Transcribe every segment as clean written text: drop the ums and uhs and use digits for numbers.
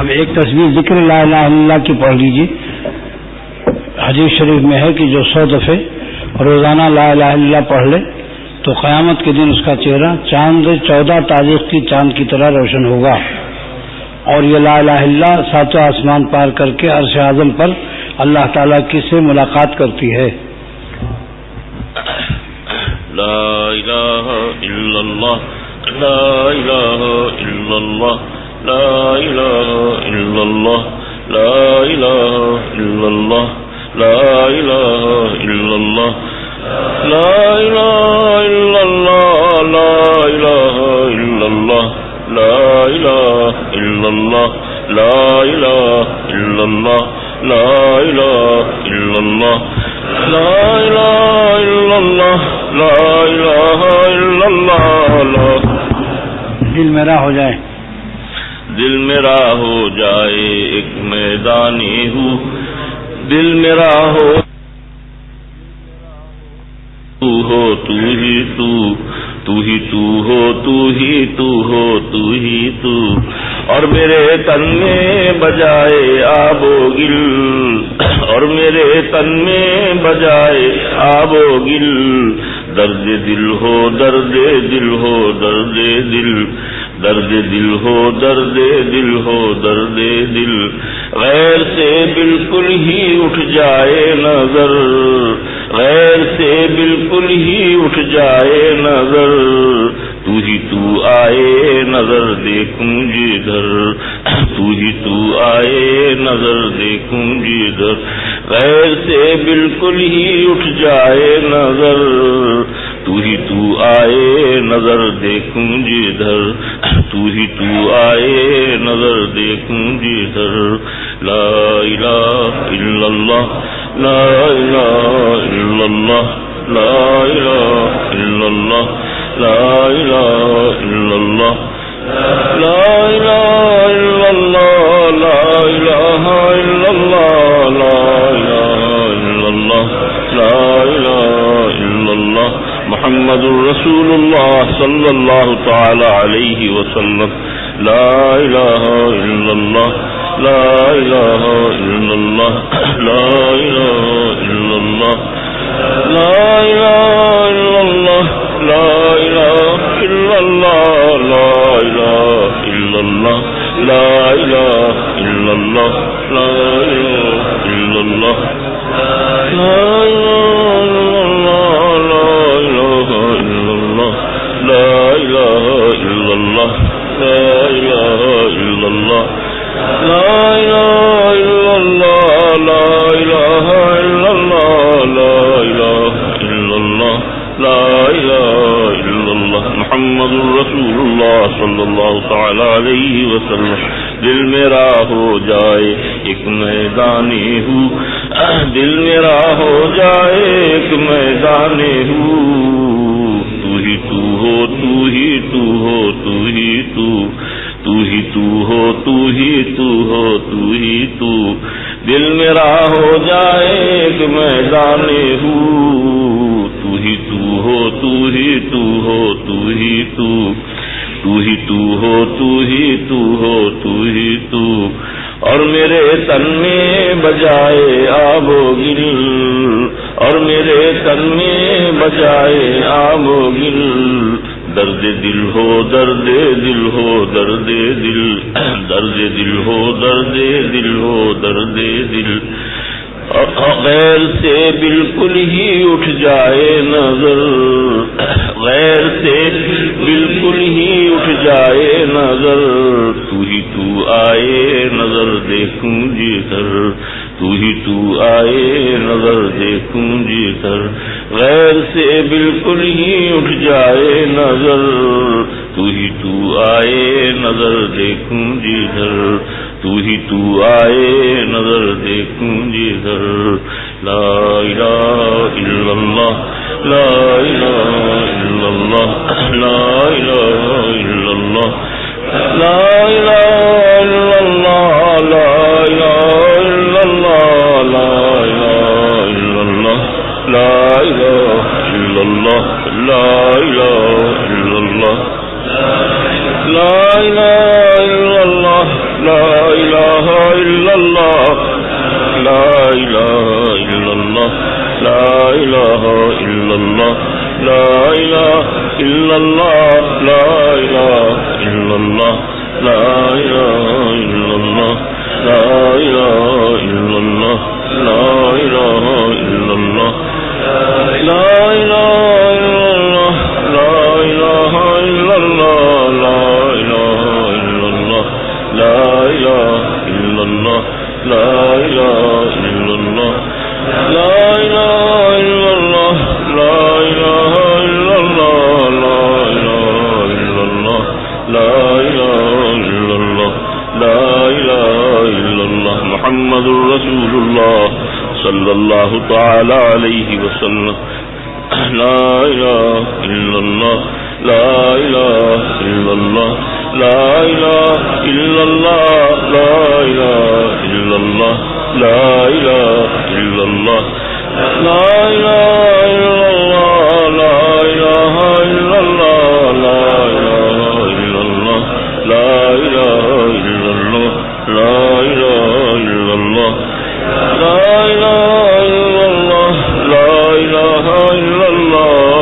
اب ایک تصویر ذکر لا الہ الا اللہ کی پڑھ لیجیے. حدیث شریف میں ہے کہ جو 100 دفعے روزانہ لا الہ الا اللہ پڑھ لے تو قیامت کے دن اس کا چہرہ چاند 14 تاریخ کی چاند کی طرح روشن ہوگا. اور یہ لا الہ الا اللہ 7 آسمان پار کر کے عرش اعظم پر اللہ تعالیٰ کی سے ملاقات کرتی ہے. لا الہ الا اللہ لا الہ الا اللہ لا الہ الا اللہ لا الہ الا اللہ لا الہ الا اللہ لا الہ الا اللہ لا الہ الا اللہ لا الہ الا اللہ لا الہ الا اللہ لا الہ الا اللہ لا الہ الا اللہ. دل میرا ہو جائے دل میرا ہو جائے ایک میدانی ہوں دل میرا ہو تو ہو تو ہی تو تو ہی تو ہو تو ہی تو ہو تو ہی تو اور میرے تن میں بجائے آب و گل اور میرے تن میں بجائے آب و گل درد دل ہو درد دل ہو درد دل درد دل ہو درد دل ہو درد دل غیر سے بالکل ہی اٹھ جائے نظر غیر سے بالکل ہی اٹھ جائے نظر تو ہی تو آئے نظر دیکھوں جدھر تو ہی تو آئے نظر دیکھوں جدھر غیر سے بالکل ہی اٹھ جائے نظر تو ہی تو آئے نظر دیکھوں جدھر تو ہی تو آئے نظر دیکھوں جدھر لا الہ الا اللہ لا الہ الا اللہ لا الہ الا اللہ لا الہ الا اللہ لا الہ الا اللہ لا الہ الا اللہ لا الہ الا اللہ لا الہ الا اللہ محمد رسول اللہ صلی اللہ تعالی علیہ وسلم لا الہ الا اللہ لا الہ الا اللہ لا الہ الا اللہ لا الہ الا اللہ لا الہ الا اللہ لا الہ الا اللہ لا الہ الا اللہ لا الہ الا اللہ لا الہ الا اللہ لا الہ الا اللہ لا الہ الا اللہ لا الہ الا اللہ لا الہ الا اللہ لا الہ الا اللہ لا الہ الا اللہ محمد رسول اللہ صلی اللہ تعالی علیہ وسلم دل میرا ہو جائے ایک میدانی ہوں دل میرا ہو جائے ایک میدانی ہوں تو ہی تو ہو تو ہی تو ہو تو ہی تو تو ہی تو ہو تو ہی تو ہو تو ہی تو دل میرا ہو جائے ایک میدانی ہوں تو ہی تو ہو تو ہی تو ہو تو ہی تو تو ہی تو ہو تو ہی تو ہو تو ہی تو اور میرے تن میں بجائے آب و گل اور میرے تن میں بجائے آب و گل درد دل ہو درد دل ہو درد دل درد دل ہو درد دل ہو درد دل غیر سے بالکل ہی اٹھ جائے نظر غیر سے بالکل ہی اٹھ جائے نظر تو ہی تو آئے نظر دیکھوں جدھر تو ہی تو آئے نظر دیکھوں جدھر غیر سے بالکل ہی اٹھ جائے نظر تو ہی تو آئے نظر دیکھوں جدھر تو ہی تو آئے نظر دیکھوں جدھر لا الہ الا اللہ لا الہ الا اللہ لا الہ الا اللہ لا الہ الا اللہ لا الہ الا اللہ لا الہ الا اللہ لا الہ الا اللہ لا الہ الا اللہ لا الہ الا اللہ لا الہ إلا الله لا إله إلا الله لا إله إلا الله لا إله إلا الله لا إله إلا الله لا إله إلا الله لا إله إلا الله لا إله إلا الله لا إله إلا الله لا إله إلا الله لا إله إلا الله لا إله إلا الله لا إله إلا الله لا إله إلا الله لا إله إلا الله لا إله إلا الله محمد رسول الله صلى الله تعالى عليه وسلم لا إله إلا الله لا إله إلا الله لا إله إلا الله لا إله إلا الله لا إله إلا الله لا إله إلا الله لا إله إلا الله لا إله إلا الله لا إله إلا الله لا إله إلا الله لا إله إلا الله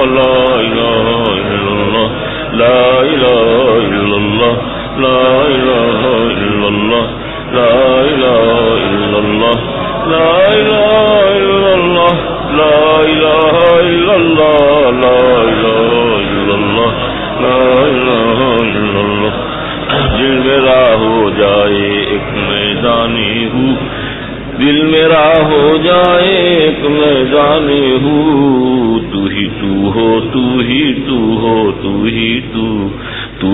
لا إله إلا الله لا إله إلا الله لا إله إلا الله لا إله إلا الله لا إله إلا الله لا إله إلا الله لا إله إلا الله دل میرا ہو جائے ایک میدانی ہوں دل میرا ہو جائے ایک میدانی ہوں تو ہی تو ہو تو ہی تو ہو تو ہی تو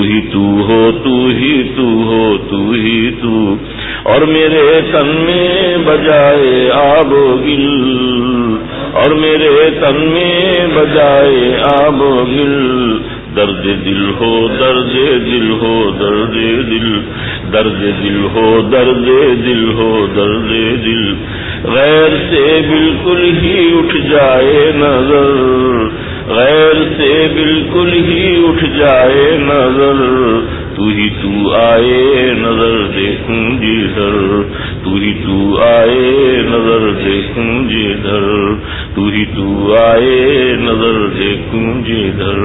ہی تو ہو تو ہی تو ہو تو ہی تو اور میرے تن میں بجائے آب و گل اور میرے تن میں بجائے آب و گل درد دل ہو درد دل ہو درد دل درد دل ہو درد دل ہو درد دل غیر سے بالکل ہی اٹھ جائے نظر غیر سے بالکل ہی اٹھ جائے نظر تو ہی تو آئے نظر دیکھوں جدھر تو ہی تو آئے نظر دیکھوں جدھر تو ہی تو آئے نظر دیکھوں جدھر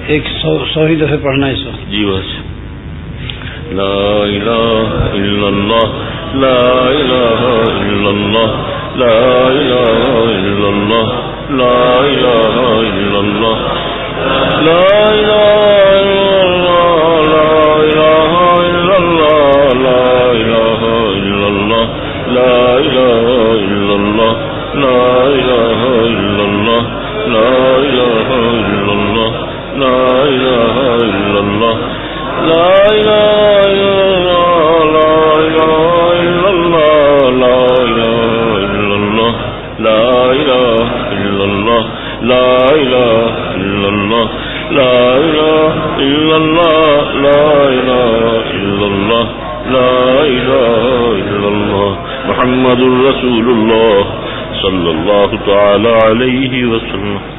ایک سو ہی دفعہ پڑھنا ہے اس وقت جی بس لا الہ الا اللہ لا الہ الا اللہ لا الہ الا اللہ لا الہ الا اللہ لا الہ الا اللہ لا الہ الا اللہ لا الہ الا اللہ لا الہ الا اللہ لا الہ الا اللہ لا الہ الا اللہ لا الہ الا اللہ لا الہ الا اللہ لا الہ الا اللہ لا الہ الا اللہ لا الہ الا اللہ لا الہ الا اللہ لا الہ الا اللہ محمد رسول اللہ صلی اللہ تعالی علیہ وسلم